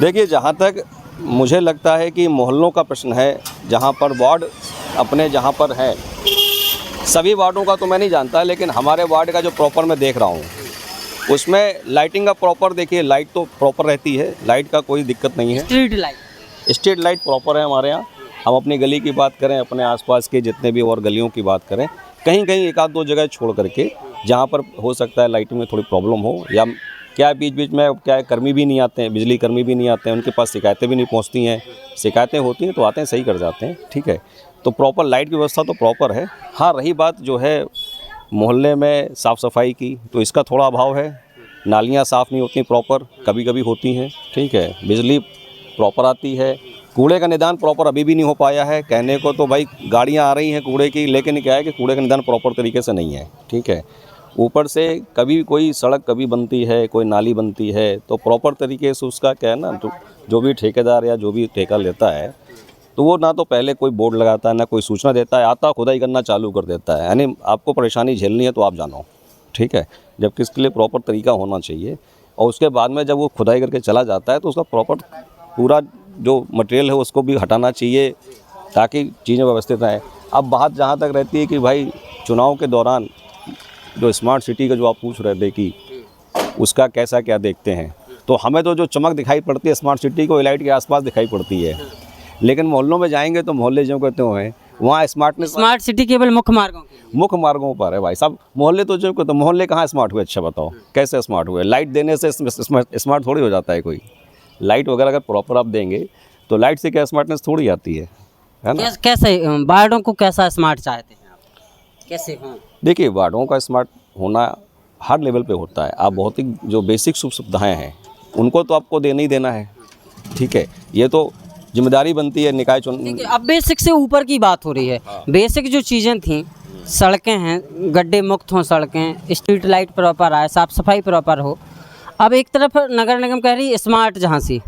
देखिए, जहाँ तक मुझे लगता है कि मोहल्लों का प्रश्न है, जहाँ पर वार्ड अपने जहाँ पर है, सभी वार्डों का तो मैं नहीं जानता, लेकिन हमारे वार्ड का जो प्रॉपर मैं देख रहा हूँ, उसमें लाइटिंग का प्रॉपर देखिए, लाइट तो प्रॉपर रहती है, लाइट का कोई दिक्कत नहीं है। स्ट्रीट लाइट प्रॉपर है हमारे यहाँ। हम अपनी गली की बात करें, अपने आसपास के जितने भी और गलियों की बात करें, कहीं कहीं एक आध दो जगह छोड़ करके जहाँ पर हो सकता है लाइटिंग में थोड़ी प्रॉब्लम हो, या क्या है बीच बीच में क्या है कर्मी भी नहीं आते हैं, बिजली कर्मी भी नहीं आते हैं, उनके पास शिकायतें भी नहीं पहुँचती हैं, शिकायतें होती हैं तो आते हैं, सही कर जाते हैं, ठीक है। तो प्रॉपर लाइट की व्यवस्था तो प्रॉपर है। हाँ, रही बात जो है मोहल्ले में साफ़ सफाई की, तो इसका थोड़ा अभाव है। नालियाँ साफ़ नहीं होती प्रॉपर, कभी कभी होती हैं, ठीक है। बिजली प्रॉपर आती है। कूड़े का निदान प्रॉपर अभी भी नहीं हो पाया है। कहने को तो भाई गाड़ियाँ आ रही हैं कूड़े की, लेकिन क्या है कि कूड़े का निदान प्रॉपर तरीके से नहीं है, ठीक है। ऊपर से कभी कोई सड़क कभी बनती है, कोई नाली बनती है, तो प्रॉपर तरीके से उसका क्या है ना, जो भी ठेकेदार या जो भी ठेका लेता है, तो वो ना तो पहले कोई बोर्ड लगाता है, ना कोई सूचना देता है, आता खुदाई करना चालू कर देता है। यानी आपको परेशानी झेलनी है तो आप जानो, ठीक है। जबकि इसके लिए प्रॉपर तरीका होना चाहिए, और उसके बाद में जब वो खुदाई करके चला जाता है तो उसका प्रॉपर पूरा जो मटेरियल है उसको भी हटाना चाहिए, ताकि चीज़ें व्यवस्थित रहें। अब बात जहाँ तक रहती है कि भाई चुनाव के दौरान जो स्मार्ट सिटी का जो आप पूछ रहे थे कि उसका कैसा क्या देखते हैं, तो हमें तो जो चमक दिखाई पड़ती है स्मार्ट सिटी को लाइट के आसपास दिखाई पड़ती है, लेकिन मोहल्लों में जाएंगे तो मोहल्ले जो कहते हैं वहाँ स्मार्ट सिटी केवल मुख्य मार्गों पर है भाई साहब। मोहल्ले तो जो कहते मोहल्ले कहाँ स्मार्ट हुए, अच्छा बताओ कैसे स्मार्ट हुए? लाइट देने से स्मार्ट थोड़ी हो जाता है कोई। लाइट वगैरह अगर प्रॉपर आप देंगे तो लाइट से क्या स्मार्टनेस थोड़ी आती है ना। कैसे वार्डों को कैसा स्मार्ट चाहते हैं आप, कैसे हों? देखिए, वार्डों का स्मार्ट होना हर लेवल पे होता है। आप भौतिक जो बेसिक सुख सुविधाएँ हैं उनको तो आपको देना ही देना है, ठीक है। ये तो जिम्मेदारी बनती है निकाय चुन। अब बेसिक से ऊपर की बात हो रही है। बेसिक जो चीज़ें थी, सड़कें हैं, गड्ढे मुक्त हों सड़कें, स्ट्रीट लाइट प्रॉपर आए, साफ़ सफाई प्रॉपर हो। अब एक तरफ नगर निगम कह रही है स्मार्ट झांसी,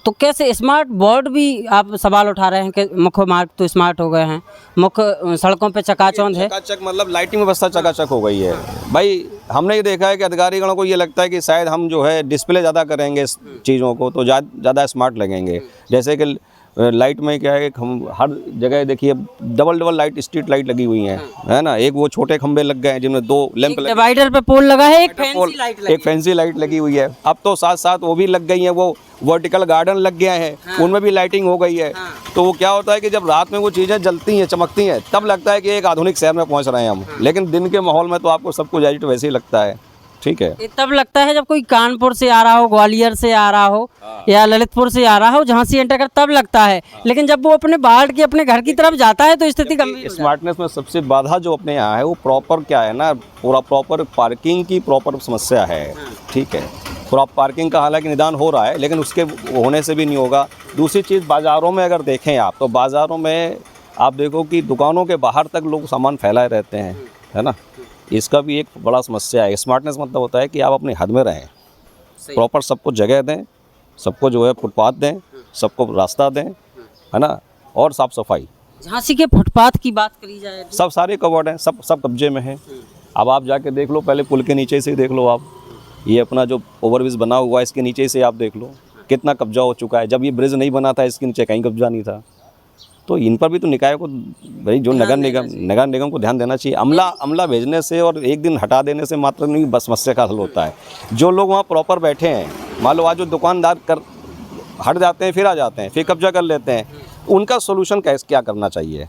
तो कैसे स्मार्ट बोर्ड भी आप सवाल उठा रहे हैं कि मुख्य मार्ग तो स्मार्ट हो गए हैं, मुख्य सड़कों पे चकाचौंध है। चकाचक मतलब लाइटिंग व्यवस्था चकाचक हो गई है भाई। हमने ये देखा है कि अधिकारीगणों को ये लगता है कि शायद हम जो है डिस्प्ले ज़्यादा करेंगे इस चीज़ों को तो ज़्यादा स्मार्ट लगेंगे। जैसे कि लाइट में क्या है कि हम हर जगह देखिए डबल लाइट स्ट्रीट लाइट लगी हुई हैं, है ना। एक वो छोटे खंबे लग गए हैं जिनमें दो लैंप डिवाइडर पे पोल लगा है, एक फैंसी लाइट लगी हुई है। अब तो साथ साथ वो भी लग गई है, वो वर्टिकल गार्डन लग गया है, उनमें भी लाइटिंग हो गई है। तो वो क्या होता है कि जब रात में वो चीज़ें जलती हैं, चमकती हैं, तब लगता है कि एक आधुनिक शहर में पहुंच रहे हैं हम। लेकिन दिन के माहौल में तो आपको सब कुछ एडिट वैसे ही लगता है, ठीक है। तब लगता है जब कोई कानपुर से आ रहा हो, ग्वालियर से आ रहा हो या ललितपुर से आ रहा हो, झांसी एंटर कर तब लगता है। लेकिन जब वो अपने वार्ड के अपने घर की तरफ जाता है तो स्थिति गंभीर। स्मार्टनेस में सबसे बाधा जो अपने यहाँ है वो प्रॉपर क्या है ना, पूरा प्रॉपर पार्किंग की प्रॉपर समस्या है, ठीक है। पूरा पार्किंग का हालांकि निदान हो रहा है, लेकिन उसके होने से भी नहीं होगा। दूसरी चीज़, बाज़ारों में अगर देखें आप तो बाज़ारों में आप देखो कि दुकानों के बाहर तक लोग सामान फैलाए रहते हैं, है ना। इसका भी एक बड़ा समस्या है। स्मार्टनेस मतलब होता है कि आप अपने हद में रहें, प्रॉपर सबको जगह दें, सबको जो है फुटपाथ दें, सबको रास्ता दें, है ना, और साफ़ सफाई। झांसी के फुटपाथ की बात करी जाए, सब सारे कवर्ड हैं, सब कब्जे में हैं। अब आप जाके देख लो, पहले पुल के नीचे से ही देख लो आप, ये अपना जो ओवरब्रिज बना हुआ है इसके नीचे से आप देख लो कितना कब्जा हो चुका है। जब ये ब्रिज नहीं बना था इसके नीचे कहीं कब्जा नहीं था। तो इन पर भी तो निकाय को भाई जो नगर निगम को ध्यान देना चाहिए। अमला भेजने से और एक दिन हटा देने से मात्र नहीं बस समस्या का हल होता है। जो लोग वहाँ प्रॉपर बैठे हैं, मान लो आज जो दुकानदार कर हट जाते हैं, फिर आ जाते हैं, फिर कब्जा कर लेते हैं, उनका सोल्यूशन क्या करना चाहिए?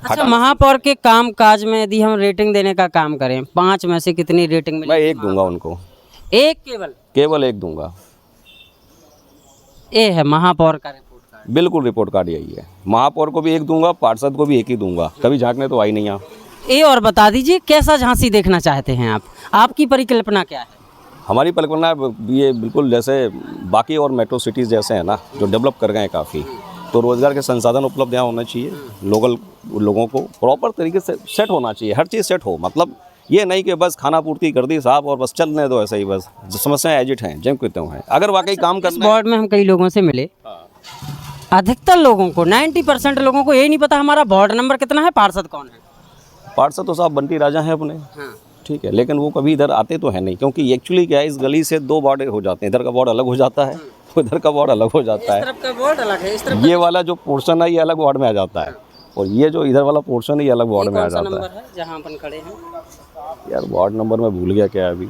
अच्छा, महापौर के काम काज में यदि हम रेटिंग देने का काम करें, 5 में से कितनी रेटिंग मिलेगी? मैं 1 दूंगा उनको, एक केवल 1 दूंगा। ये है महापौर का रिपोर्ट कार्ड। बिल्कुल रिपोर्ट कार्ड यही है। महापौर को भी 1 दूंगा, पार्षद को भी 1 ही दूंगा। कभी झांकने तो आई नहीं आप। ये और बता दीजिए कैसा झांसी देखना चाहते हैं आप, आपकी परिकल्पना क्या है? हमारी परिकल्पना ये बिल्कुल जैसे बाकी और मेट्रो सिटीज़ जैसे हैं ना, जो डेवलप कर गए हैं काफ़ी, तो रोज़गार के संसाधन उपलब्ध यहाँ होना चाहिए। लोगों को प्रॉपर तरीके से सेट होना चाहिए, हर चीज़ सेट हो। मतलब ये नहीं कि बस खाना पूर्ति कर दी साहब और बस चलने दो ऐसे ही, बस समस्याएं एजिट हैं जम कहते हैं। अगर वाकई काम करना, इस वार्ड में हम कई लोगों से मिले, अधिकतर लोगों को 90% लोगों को यही नहीं पता हमारा वार्ड नंबर कितना है, पार्षद कौन है। पार्षद तो साहब बंटी राजा हैं अपने, ठीक है, लेकिन वो कभी इधर आते तो है नहीं, क्योंकि एक्चुअली क्या है, इस गली से 2 वार्ड हो जाते हैं। इधर का वार्ड अलग हो जाता है, उधर का वार्ड अलग हो जाता है। तरफ का वार्ड अलग है, इस तरफ ये वाला जो पोर्शन है ये अलग वार्ड में आ जाता है, और ये जो इधर वाला पोर्शन है ये अलग वार्ड में आ कौन सा जाता नंबर है जहाँ अपन खड़े हैं? है। यार वार्ड नंबर मैं भूल गया क्या है अभी।